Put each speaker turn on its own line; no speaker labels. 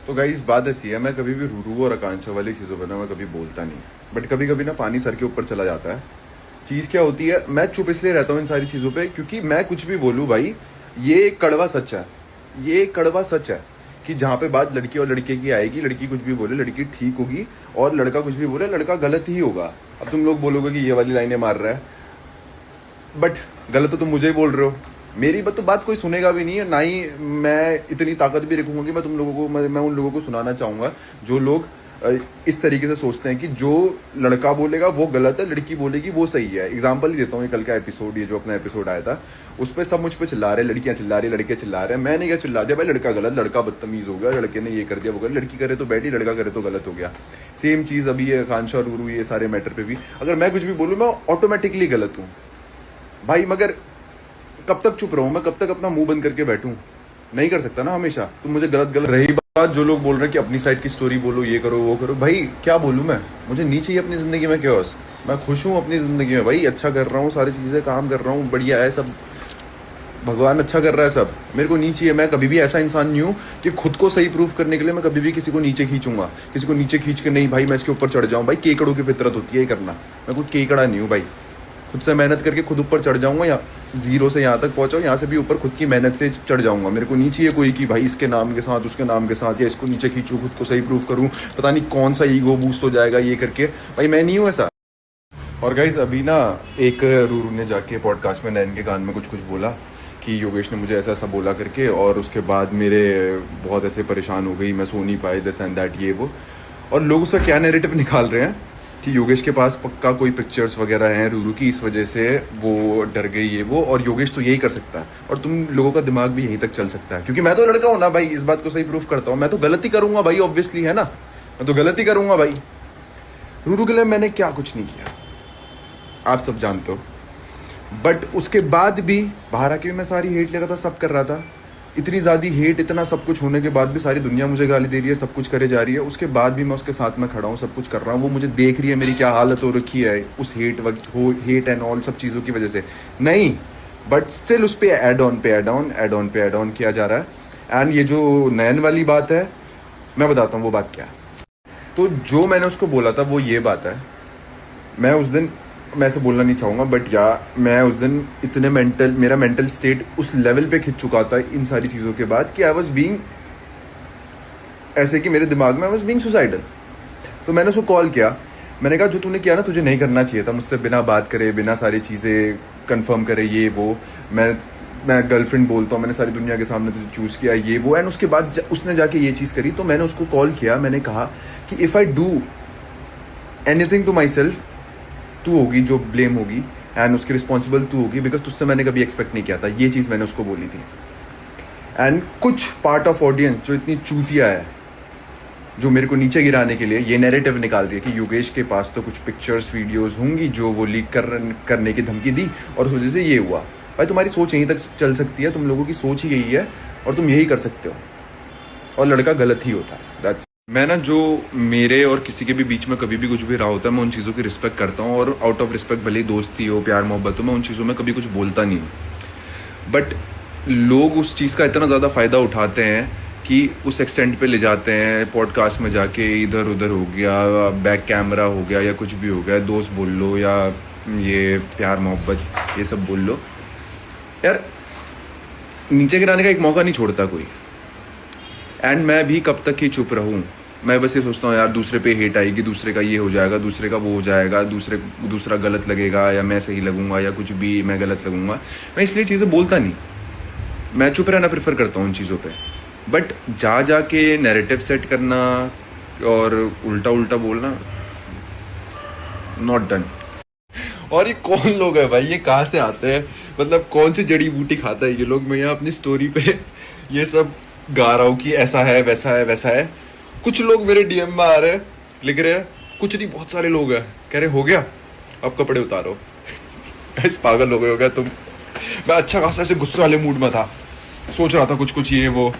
तो गाइस बात ऐसी है, मैं कभी भी रूरू और आकांक्षा वाली चीज़ों पर ना मैं कभी बोलता नहीं, बट कभी कभी ना पानी सर के ऊपर चला जाता है। चीज़ क्या होती है, मैं चुप इसलिए रहता हूँ इन सारी चीज़ों पे क्योंकि मैं कुछ भी बोलूँ भाई, ये एक कड़वा सच है। ये एक कड़वा सच है कि जहाँ पे बात लड़की और लड़के की आएगी, लड़की कुछ भी बोले लड़की ठीक होगी, और लड़का कुछ भी बोले लड़का गलत ही होगा। अब तुम लोग बोलोगे कि ये वाली लाइनें मार रहा है, बट गलत तो तुम मुझे ही बोल रहे हो। मेरी बात तो बात कोई सुनेगा भी नहीं है, ना ही मैं इतनी ताकत भी रखूंगा कि मैं तुम लोगों को मैं उन लोगों को सुनाना चाहूँगा जो लोग इस तरीके से सोचते हैं कि जो लड़का बोलेगा वो गलत है, लड़की बोलेगी वो सही है। एग्जाम्पल ही देता हूँ, ये कल का एपिसोड, ये जो अपना एपिसोड आया था, उस पर सब मुझ पर चिल्ला रहे, लड़कियां चिल्ला रही, लड़के चिल्ला रहे हैं। मैंने क्या चिल्ला दिया भाई, लड़का गलत, लड़का बदतमीज हो गया, लड़के ने ये कर दिया वो कर, लड़की करे तो बैठी, लड़का करे तो गलत हो गया। सेम चीज़ अभी ये आकांक्षा और रूरू ये सारे मैटर पे भी अगर मैं कुछ भी बोलूँ मैं ऑटोमेटिकली गलत हूँ भाई। मगर कब तक चुप रहूं मैं, कब तक अपना मुंह बंद करके बैठूं? नहीं कर सकता ना हमेशा। तुम मुझे गलत गलत रही बात, जो लोग बोल रहे हैं कि अपनी साइड की स्टोरी बोलो, ये करो वो करो, भाई क्या बोलूं मैं? मुझे नहीं चाहिए अपनी जिंदगी में chaos। मैं खुश हूं अपनी जिंदगी में भाई, अच्छा कर रहा हूँ, सारी चीजें काम कर रहा हूँ, बढ़िया है सब, भगवान अच्छा कर रहा है सब, मेरे को नहीं चाहिए। मैं कभी भी ऐसा इंसान नहीं हूँ कि खुद को सही प्रूफ करने के लिए मैं कभी भी किसी को नीचे खींचूंगा, किसी को नीचे खींच के नहीं भाई मैं इसके ऊपर चढ़ जाऊँ। भाई केकड़ों की फितरत होती है ये करना, मैं कोई केकड़ा नहीं हूँ भाई। खुद से मेहनत करके खुद ऊपर चढ़ जाऊंगा, या जीरो से यहाँ तक पहुंचाऊँ, यहाँ से भी ऊपर खुद की मेहनत से चढ़ जाऊंगा। मेरे को नहीं चाहिए कोई कि भाई इसके नाम के साथ उसके नाम के साथ, या इसको नीचे खींचूँ, खुद को सही प्रूफ करूँ, पता नहीं कौन सा ईगो बूस्ट हो जाएगा ये करके। भाई मैं नहीं हूँ ऐसा। और गाइस अभी ना एक रूरू ने जाके पॉडकास्ट में नैन के कान में कुछ कुछ बोला कि योगेश ने मुझे ऐसा ऐसा बोला करके, और उसके बाद मेरे बहुत ऐसे परेशान हो गई, मैं सो नहीं पाई, दिस एंड दैट ये वो। और लोग उसका क्या नैरेटिव निकाल रहे हैं कि योगेश के पास पक्का कोई पिक्चर्स वगैरह हैं रूरू की, इस वजह से वो डर गई ये वो, और योगेश तो यही कर सकता है, और तुम लोगों का दिमाग भी यहीं तक चल सकता है क्योंकि मैं तो लड़का हूँ ना भाई, इस बात को सही प्रूफ करता हूँ। मैं तो गलती करूंगा भाई, ऑब्वियसली है ना, मैं तो गलती करूंगा भाई। रूरू के लिए मैंने क्या कुछ नहीं किया, आप सब जानते हो। बट उसके बाद भी बाहर आके भी मैं सारी हेट ले रहा था, सब कर रहा था। इतनी ज़्यादा हेट, इतना सब कुछ होने के बाद भी सारी दुनिया मुझे गाली दे रही है, सब कुछ करे जा रही है, उसके बाद भी मैं उसके साथ में खड़ा हूँ, सब कुछ कर रहा हूँ। वो मुझे देख रही है मेरी क्या हालत हो रखी है उस हेट एंड ऑल सब चीज़ों की वजह से नहीं, बट स्टिल उस पर एड ऑन किया जा रहा है। एंड ये जो नैन वाली बात है, मैं बताता हूँ वो बात क्या है। तो जो मैंने उसको बोला था वो ये बात है, मैं उस दिन, मैं ऐसे बोलना नहीं चाहूँगा बट या मैं उस दिन इतने मेरा मेंटल स्टेट उस लेवल पे खिंच चुका था इन सारी चीज़ों के बाद कि आई वॉज बीइंग ऐसे कि मेरे दिमाग में आई वॉज बीइंग सुसाइडल। तो मैंने उसको कॉल किया, मैंने कहा जो तूने किया ना तुझे नहीं करना चाहिए था, मुझसे बिना बात करे, बिना सारी चीज़ें कंफर्म करे ये वो। मैं गर्लफ्रेंड बोलता हूँ, मैंने सारी दुनिया के सामने तुझे चूज़ किया ये वो। एंड उसके बाद उसने जाके ये चीज़ करी, तो मैंने उसको कॉल किया, मैंने कहा कि if I do anything to my myself होगी जो ब्लेम होगी, एंड उसकी रिस्पॉन्सिबल तू होगी, बिकॉज तुझसे मैंने कभी एक्सपेक्ट नहीं किया था। ये चीज़ मैंने उसको बोली थी। एंड कुछ पार्ट ऑफ ऑडियंस जो इतनी चूतिया है, जो मेरे को नीचे गिराने के लिए ये नैरेटिव निकाल रही है कि योगेश के पास तो कुछ पिक्चर्स वीडियोस होंगी जो वो लीक करने की धमकी दी और उस वजह से ये हुआ। भाई तुम्हारी सोच यहीं तक चल सकती है, तुम लोगों की सोच ही यही है और तुम यही कर सकते हो, और लड़का गलत ही होता है। दैट्स मैं ना, जो मेरे और किसी के भी बीच में कभी भी कुछ भी रहा होता है, मैं उन चीज़ों की रिस्पेक्ट करता हूँ, और आउट ऑफ रिस्पेक्ट भले ही दोस्ती हो, प्यार मोहब्बत हो, मैं उन चीज़ों में कभी कुछ बोलता नहीं हूँ। बट लोग उस चीज़ का इतना ज़्यादा फ़ायदा उठाते हैं कि उस एक्सटेंट पे ले जाते हैं, पॉडकास्ट में जाके इधर उधर हो गया, बैक कैमरा हो गया, या कुछ भी हो गया, दोस्त बोल लो या ये प्यार मोहब्बत ये सब बोल लो। यार नीचे गिराने का एक मौका नहीं छोड़ता कोई। एंड मैं भी कब तक ही चुप रहूँ? मैं बस ये सोचता हूँ यार दूसरे पे हेट आएगी, दूसरे का ये हो जाएगा, दूसरे का वो हो जाएगा, दूसरा गलत लगेगा, या मैं सही लगूंगा, या कुछ भी मैं गलत लगूंगा। मैं इसलिए चीज़ें बोलता नहीं, मैं चुप रहना प्रेफर करता हूँ उन चीज़ों पे। बट जा के नैरेटिव सेट करना और उल्टा उल्टा बोलना, नॉट डन। और ये कौन लोग है भाई, ये कहाँ से आते हैं, मतलब कौन सी जड़ी बूटी खाता है ये लोग? मैं यहाँ अपनी स्टोरी पे ये सब गा रहा हूँ कि ऐसा है वैसा है वैसा है। कुछ लोग मेरे डीएम में आ रहे हैं, लिख रहे हैं, कुछ नहीं बहुत सारे लोग हैं, कह रहे हो गया अब कपड़े उतारो। ऐसे पागल हो गए हो गया तुम? मैं अच्छा खासा ऐसे गुस्से वाले मूड में था, सोच रहा था कुछ कुछ ये वो।